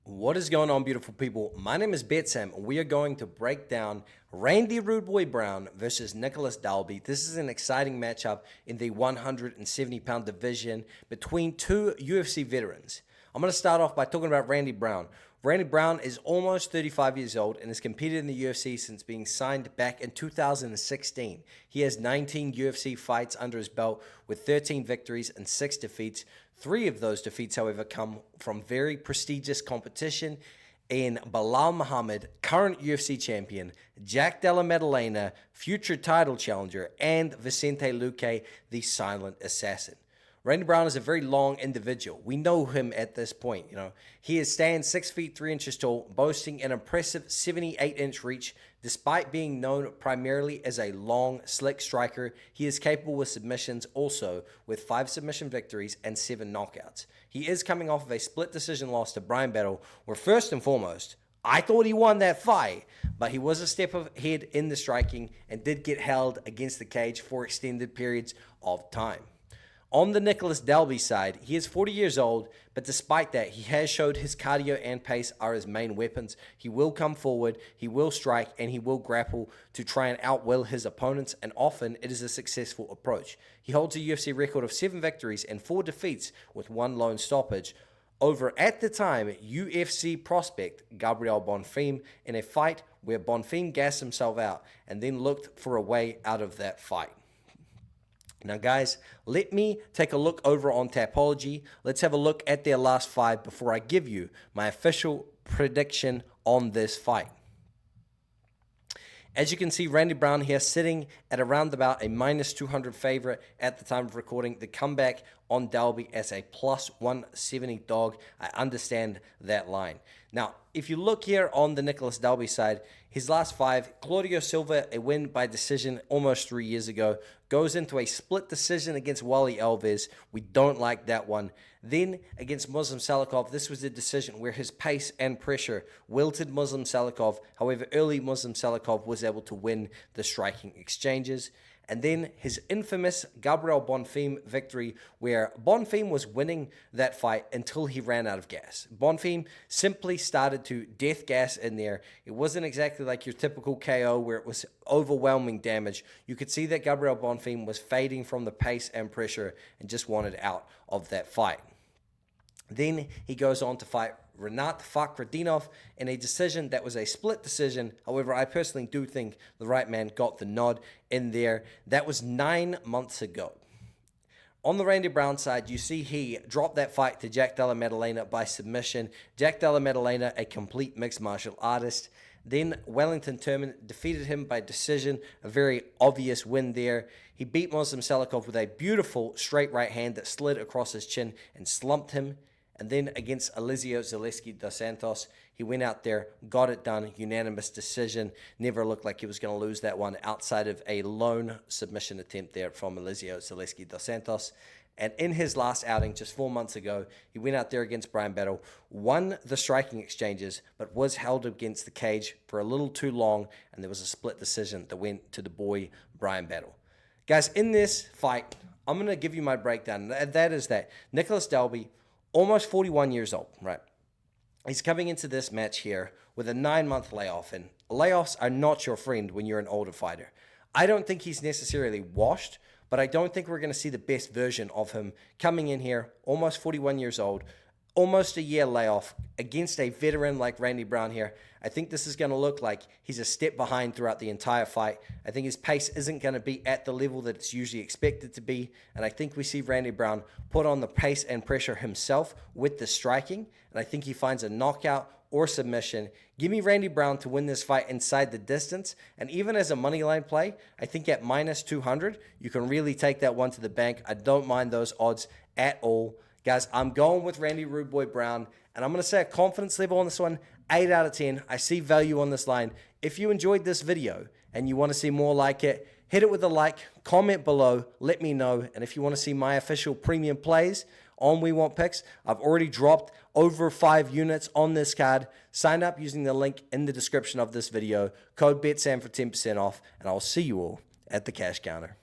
What is going on, beautiful people? My name is BetSam, and we are going to break down Randy Rude Boy Brown versus Nicolas Dalby. This is an exciting matchup in the 170-pound division between two UFC veterans. I'm going to start off by talking about Randy Brown. Randy Brown is almost 35 years old and has competed in the UFC since being signed back in 2016. He has 19 UFC fights under his belt with 13 victories and 6 defeats. 3 of those defeats, however, come from very prestigious competition in Belal Muhammad, current UFC champion, Jack Della Maddalena, future title challenger, and Vicente Luque, the silent assassin. Randy Brown is a very long individual. We know him at this point. He stands 6 feet 3 inches tall, boasting an impressive 78-inch reach. Despite being known primarily as a long, slick striker, he is capable with submissions also, with 5 submission victories and 7 knockouts. He is coming off of a split decision loss to Bryan Battle, where first and foremost, I thought he won that fight, but he was a step ahead in the striking and did get held against the cage for extended periods of time. On the Nicolas Dalby side, he is 40 years old, but despite that, he has showed his cardio and pace are his main weapons. He will come forward, he will strike, and he will grapple to try and outwill his opponents, and often it is a successful approach. He holds a UFC record of 7 victories and 4 defeats with 1 lone stoppage over, at the time, UFC prospect Gabriel Bonfim in a fight where Bonfim gassed himself out and then looked for a way out of that fight. Now, guys, let me take a look over on Tapology. Let's have a look at their last 5 before I give you my official prediction on this fight. As you can see, Randy Brown here sitting at around about a minus 200 favorite at the time of recording. The comeback on Dalby as a plus 170 dog. I understand that line. Now, if you look here on the Nicolas Dalby side, his last 5, Claudio Silva, a win by decision almost 3 years ago, goes into a split decision against Wally Alves. We don't like that one. Then against Muslim Salikov, this was a decision where his pace and pressure wilted Muslim Salikov. However, early Muslim Salikov was able to win the striking exchanges. And then his infamous Gabriel Bonfim victory, where Bonfim was winning that fight until he ran out of gas. Bonfim simply started to death gas in there. It wasn't exactly like your typical KO where it was overwhelming damage. You could see that Gabriel Bonfim was fading from the pace and pressure and just wanted out of that fight. Then he goes on to fight Renat Fakhretdinov in a decision that was a split decision. However, I personally do think the right man got the nod in there. That was 9 months ago. On the Randy Brown side, you see he dropped that fight to Jack Della Maddalena by submission. Jack Della Maddalena, a complete mixed martial artist. Then Wellington Turman defeated him by decision, a very obvious win there. He beat Muslim Salikov with a beautiful straight right hand that slid across his chin and slumped him. And then against Elizeu Zaleski dos Santos, he went out there, got it done, unanimous decision. Never looked like he was going to lose that one outside of a lone submission attempt there from Elizeu Zaleski dos Santos. And in his last outing, just 4 months ago, he went out there against Bryan Battle, won the striking exchanges, but was held against the cage for a little too long, and there was a split decision that went to the boy Bryan Battle. Guys, in this fight, I'm going to give you my breakdown. That is that Nicolas Dalby, almost 41 years old, right? He's coming into this match here with a 9-month layoff, and layoffs are not your friend when you're an older fighter. I don't think he's necessarily washed, but I don't think we're going to see the best version of him coming in here, almost 41 years old, almost a year layoff against a veteran like Randy Brown here. I think this is going to look like he's a step behind throughout the entire fight. I think his pace isn't going to be at the level that it's usually expected to be. And I think we see Randy Brown put on the pace and pressure himself with the striking. And I think he finds a knockout or submission. Give me Randy Brown to win this fight inside the distance. And even as a money line play, I think at minus 200, you can really take that one to the bank. I don't mind those odds at all. Guys, I'm going with Randy Rude Boy Brown, and I'm going to say a confidence level on this one, 8 out of 10. I see value on this line. If you enjoyed this video and you want to see more like it, hit it with a like, comment below, let me know. And if you want to see my official premium plays on We Want Picks, I've already dropped over 5 units on this card. Sign up using the link in the description of this video. Code BetSam for 10% off, and I'll see you all at the cash counter.